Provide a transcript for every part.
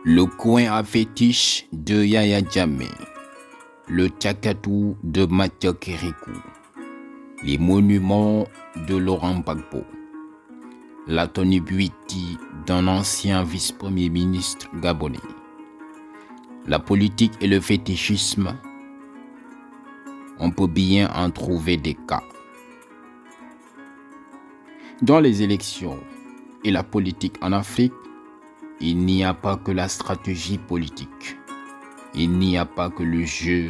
Le coin à fétiche de Yaya Jammeh, le Tchakatou de Mathieu Kérékou, les monuments de Laurent Gbagbo, la Tony Buiti d'un ancien vice-premier ministre gabonais, la politique et le fétichisme, on peut bien en trouver des cas. Dans les élections et la politique en Afrique, il n'y a pas que la stratégie politique. Il n'y a pas que le jeu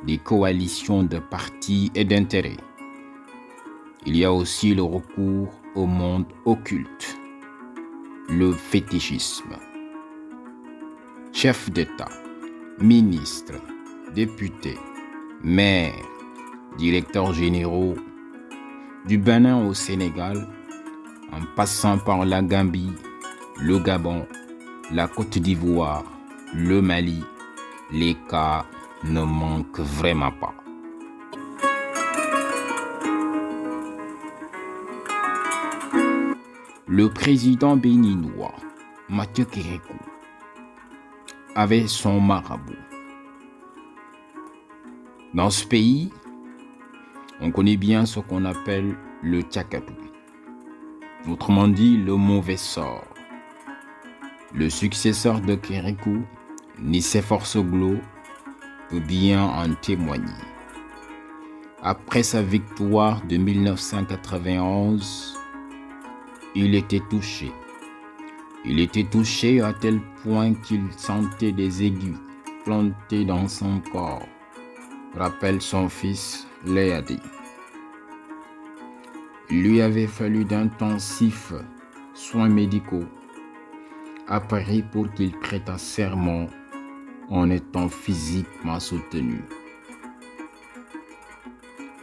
des coalitions de partis et d'intérêts. Il y a aussi le recours au monde occulte, le fétichisme. Chefs d'État, ministres, députés, maires, directeurs généraux, du Bénin au Sénégal, en passant par la Gambie, le Gabon, la Côte d'Ivoire, le Mali, les cas ne manquent vraiment pas. Le président béninois, Mathieu Kérékou, avait son marabout. Dans ce pays, on connaît bien ce qu'on appelle le Tchakatou. Autrement dit, le mauvais sort. Le successeur de Kérékou, Nicéphore Soglo, peut bien en témoigner. Après sa victoire de 1991, il était touché. Il était touché à tel point qu'il sentait des aiguilles plantées dans son corps, rappelle son fils Léadi. Il lui avait fallu d'intensifs soins médicaux à Paris pour qu'il prêtât serment en étant physiquement soutenu.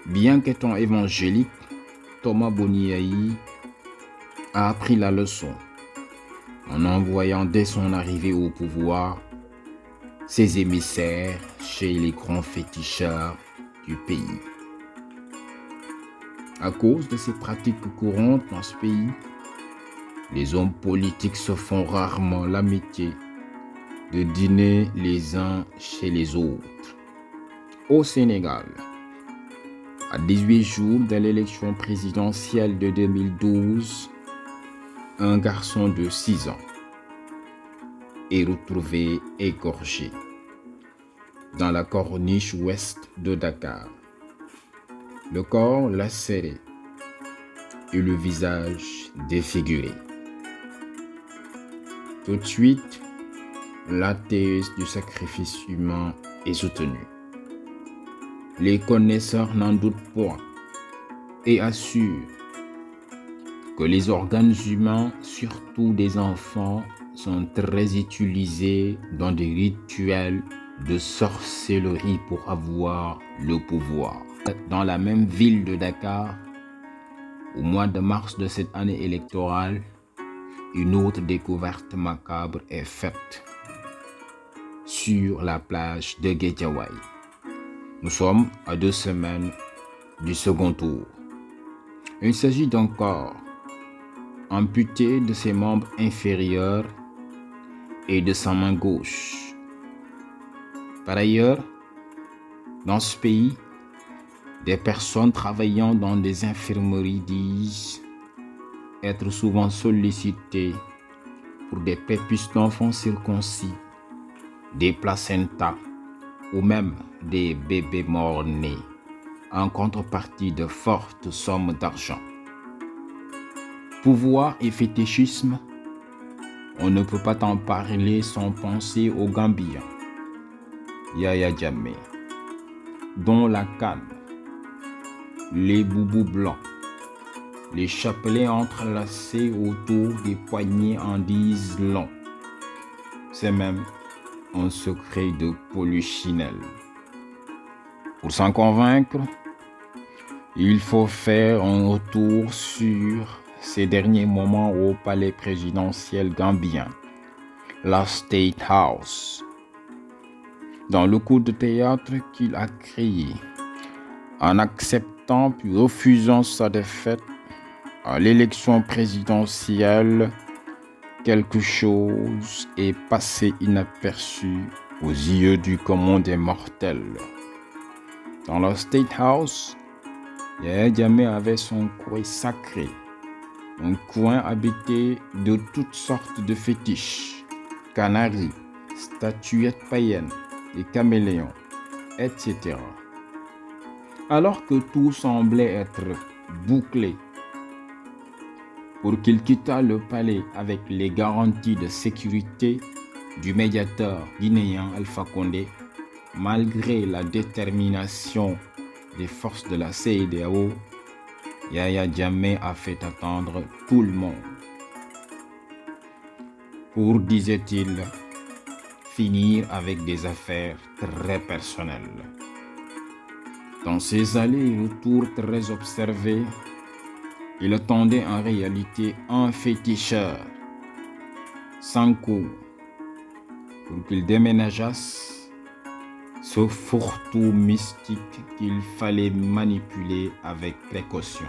Bien qu'étant évangélique, Thomas Boniaï a appris la leçon en envoyant dès son arrivée au pouvoir ses émissaires chez les grands féticheurs du pays. À cause de ces pratiques courantes dans ce pays, les hommes politiques se font rarement l'amitié de dîner les uns chez les autres. Au Sénégal, à 18 jours de l'élection présidentielle de 2012, un garçon de 6 ans est retrouvé égorgé dans la corniche ouest de Dakar. Le corps lacéré et le visage défiguré. Tout de suite, la thèse du sacrifice humain est soutenue. Les connaisseurs n'en doutent point et assurent que les organes humains, surtout des enfants, sont très utilisés dans des rituels de sorcellerie pour avoir le pouvoir. Dans la même ville de Dakar, au mois de mars de cette année électorale, une autre découverte macabre est faite sur la plage de Guédiawaye. Nous sommes à 2 semaines du second tour. Il s'agit d'un corps amputé de ses membres inférieurs et de sa main gauche. Par ailleurs, dans ce pays, des personnes travaillant dans des infirmeries disent être souvent sollicitées pour des prépuces d'enfants circoncis, des placentas ou même des bébés morts-nés en contrepartie de fortes sommes d'argent. Pouvoir et fétichisme, on ne peut pas en parler sans penser aux Gambiens, Yaya Jammeh, dont la canne, les boubous blancs, les chapelets entrelacés autour des poignets en disent long. C'est même un secret de polichinelle. Pour s'en convaincre, il faut faire un retour sur ces derniers moments au palais présidentiel gambien, la State House, dans le coup de théâtre qu'il a créé en acceptant puis refusant sa défaite à l'élection présidentielle quelque chose est passé inaperçu aux yeux du commun des mortels. Dans le State House, Yahya Jammeh avait son coin sacré, un coin habité de toutes sortes de fétiches, canaries, statuettes païennes et caméléons, etc. Alors que tout semblait être bouclé pour qu'il quittât le palais avec les garanties de sécurité du médiateur guinéen Alpha Condé, malgré la détermination des forces de la CEDEAO, Yahya Jammeh a fait attendre tout le monde pour, disait-il, finir avec des affaires très personnelles. Dans ses allées et retours très observés, il attendait en réalité un féticheur, Sanko, pour qu'il déménageasse ce fourre-tout mystique qu'il fallait manipuler avec précaution,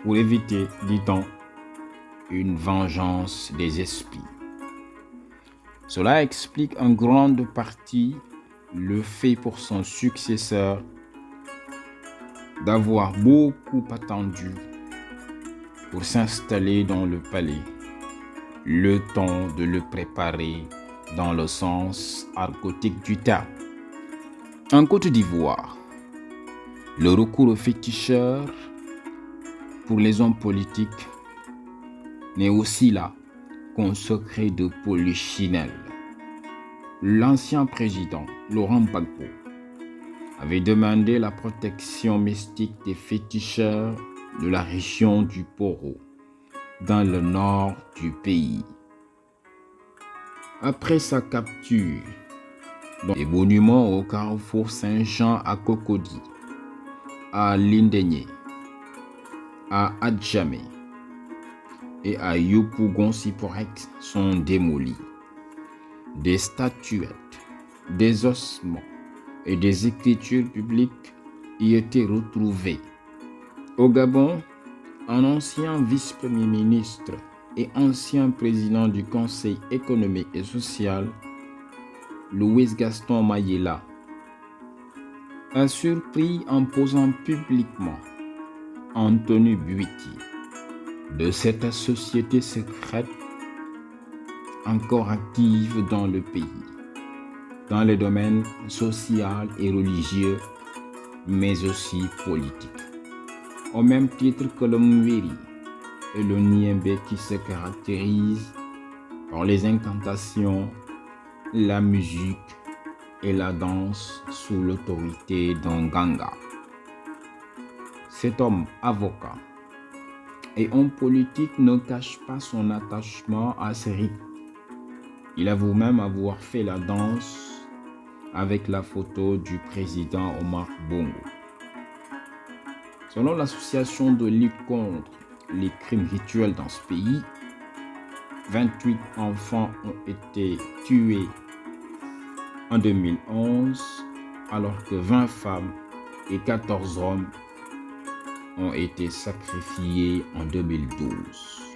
pour éviter, dit-on, une vengeance des esprits. Cela explique en grande partie le fait pour son successeur d'avoir beaucoup attendu pour s'installer dans le palais, le temps de le préparer dans le sens argotique du terme. En Côte d'Ivoire, le recours aux féticheurs pour les hommes politiques n'est aussi là qu'un secret de polichinelle. L'ancien président Laurent Gbagbo avait demandé la protection mystique des féticheurs de la région du Poro, dans le nord du pays. Après sa capture, des monuments au carrefour Saint-Jean à Cocody, à Lindenye, à Adjamé et à Yopougon-Siporek sont démolis. Des statuettes, des ossements et des écritures publiques y étaient retrouvées. Au Gabon, un ancien vice-premier ministre et ancien président du Conseil économique et social, Louis Gaston Mayela, a surpris en posant publiquement Anthony Buiti de cette société secrète encore active dans le pays, dans les domaines social et religieux, mais aussi politiques. Au même titre que le Mwiri et le Niembe qui se caractérisent par les incantations, la musique et la danse sous l'autorité d'un Ganga. Cet homme avocat et homme politique ne cache pas son attachement à ces rites. Il avoue même avoir fait la danse avec la photo du président Omar Bongo. Selon l'association de lutte contre les crimes rituels dans ce pays, 28 enfants ont été tués en 2011, alors que 20 femmes et 14 hommes ont été sacrifiés en 2012.